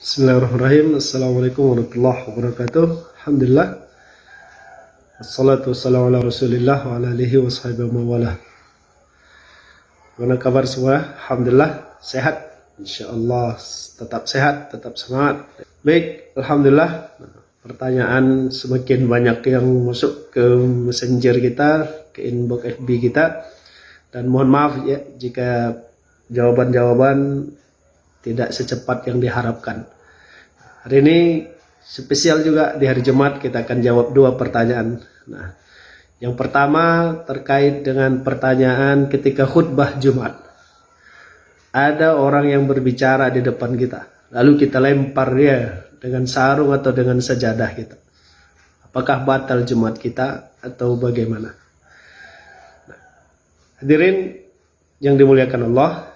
Bismillahirrahmanirrahim. Assalamualaikum warahmatullahi wabarakatuh. Alhamdulillah. Wassalatu wassalamu ala rasulillah wa ala alihi wa sahbihi wa mawalah. Gimana kabar semua? Alhamdulillah sehat. InsyaAllah tetap sehat, tetap semangat. Baik, Alhamdulillah. Pertanyaan semakin banyak yang masuk ke messenger kita, ke inbox FB kita. Dan mohon maaf ya jika jawaban-jawaban tidak secepat yang diharapkan. Hari ini spesial juga di hari Jumat kita akan jawab dua pertanyaan. Nah, yang pertama terkait dengan pertanyaan ketika khutbah Jumat. Ada orang yang berbicara di depan kita, lalu kita lempar dia dengan sarung atau dengan sajadah kita. Apakah batal Jumat kita atau bagaimana? Nah, hadirin yang dimuliakan Allah,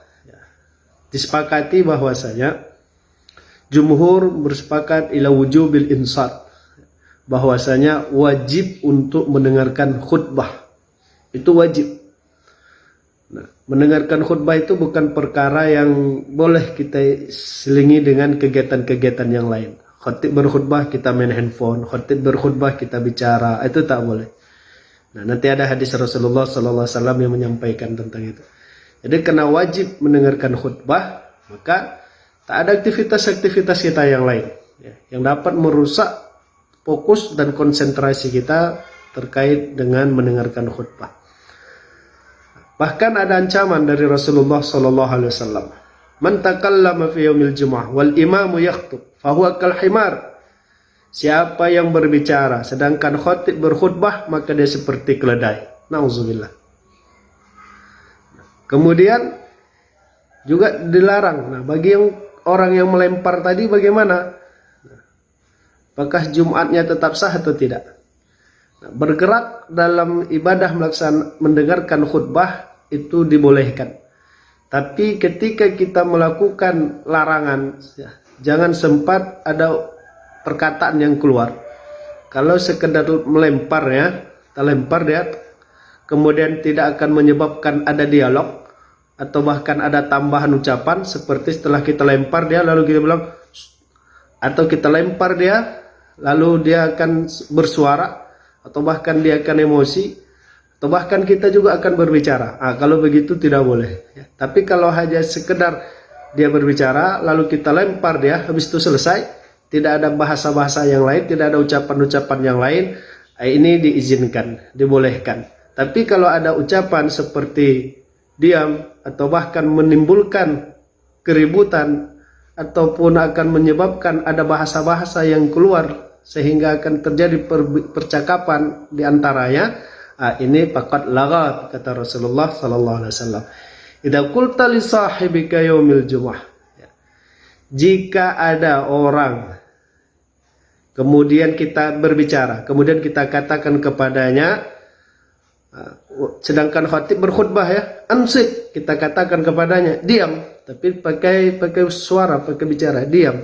disepakati bahwasanya jumhur bersepakat ila wujubil insat, bahwasanya wajib untuk mendengarkan khutbah. Itu wajib. Nah, mendengarkan khutbah itu bukan perkara yang boleh kita selingi dengan kegiatan-kegiatan yang lain. Khatib berkhutbah kita main handphone, khatib berkhutbah kita bicara, itu tak boleh. Nah, nanti ada hadis Rasulullah SAW yang menyampaikan tentang itu. Jadi karena wajib mendengarkan khutbah, maka tak ada aktivitas-aktivitas kita yang lain yang dapat merusak fokus dan konsentrasi kita terkait dengan mendengarkan khutbah. Bahkan ada ancaman dari Rasulullah SAW. Man takallama fi yaumil jum'ah wal imamu yakhtub fahuwa kal himar. Siapa yang berbicara sedangkan khatib berkhutbah, maka dia seperti keledai. Nauzubillah. Kemudian juga dilarang. Nah, bagi orang yang melempar tadi bagaimana? Apakah Jumatnya tetap sah atau tidak? Nah, bergerak dalam ibadah mendengarkan khutbah itu dibolehkan. Tapi ketika kita melakukan larangan, jangan sempat ada perkataan yang keluar. Kalau sekedar melempar ya, kita lempar dia, kemudian tidak akan menyebabkan ada dialog atau bahkan ada tambahan ucapan, seperti setelah kita lempar dia lalu kita bilang, atau kita lempar dia lalu dia akan bersuara, atau bahkan dia akan emosi, atau bahkan kita juga akan berbicara. Kalau begitu tidak boleh ya. Tapi kalau hanya sekedar dia berbicara lalu kita lempar dia, habis itu selesai, tidak ada bahasa-bahasa yang lain, tidak ada ucapan-ucapan yang lain, ini diizinkan, dibolehkan. Tapi kalau ada ucapan seperti diam atau bahkan menimbulkan keributan ataupun akan menyebabkan ada bahasa-bahasa yang keluar sehingga akan terjadi percakapan di antaranya, ini faqad laghat, kata Rasulullah sallallahu alaihi wasallam. Idza qulta li sahibika yaumil jumu'ah, jika ada orang kemudian kita berbicara, kemudian kita katakan kepadanya, sedangkan khatib berkhutbah ya, ansit, kita katakan kepadanya diam, tapi pakai suara, pakai bicara, diam,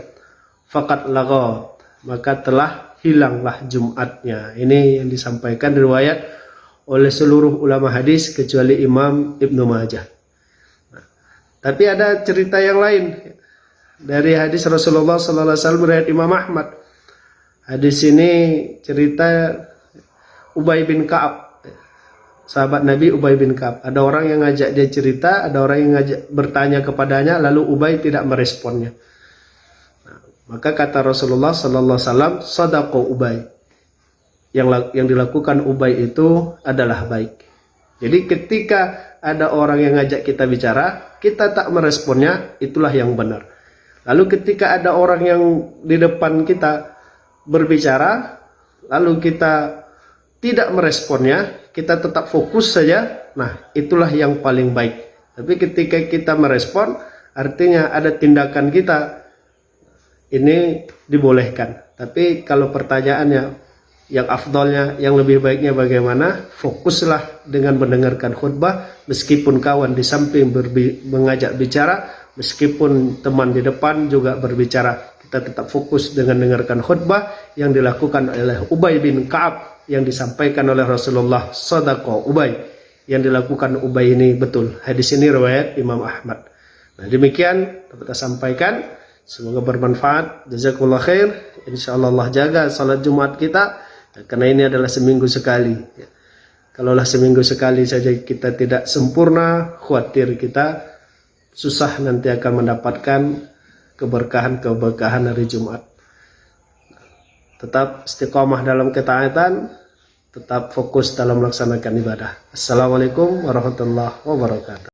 faqad laghat, maka telah hilanglah Jumatnya. Ini yang disampaikan riwayat oleh seluruh ulama hadis kecuali Imam Ibnu Majah. Nah, tapi ada cerita yang lain dari hadis Rasulullah SAW riwayat Imam Ahmad. Hadis ini cerita Ubay bin Ka'ab, sahabat Nabi Ubay bin Ka'ab. Ada orang yang ngajak dia cerita, ada orang yang ngajak bertanya kepadanya, lalu Ubay tidak meresponnya. Nah, maka kata Rasulullah sallallahu alaihi wasallam, shadaqa Ubay. Yang dilakukan Ubay itu adalah baik. Jadi ketika ada orang yang ngajak kita bicara, kita tak meresponnya, itulah yang benar. Lalu ketika ada orang yang di depan kita berbicara, lalu kita tidak meresponnya, kita tetap fokus saja, nah itulah yang paling baik. Tapi ketika kita merespon, artinya ada tindakan kita, ini dibolehkan. Tapi kalau pertanyaannya yang afdolnya, yang lebih baiknya bagaimana, fokuslah dengan mendengarkan khutbah, meskipun kawan di samping mengajak bicara, meskipun teman di depan juga berbicara, kita tetap fokus dengan mendengarkan khutbah yang dilakukan oleh Ubay bin Ka'ab, yang disampaikan oleh Rasulullah, shadaqa Ubay, yang dilakukan Ubay ini betul. Hadis ini riwayat Imam Ahmad. Nah, demikian dapat saya sampaikan. Semoga bermanfaat. Jazakumullah khair. Insyaallah Allah jaga salat Jumat kita, karena ini adalah seminggu sekali. Kalaulah seminggu sekali saja kita tidak sempurna, khawatir kita susah nanti akan mendapatkan keberkahan-keberkahan hari Jumat. Tetap istiqomah dalam ketaatan, tetap fokus dalam melaksanakan ibadah. Assalamualaikum warahmatullahi wabarakatuh.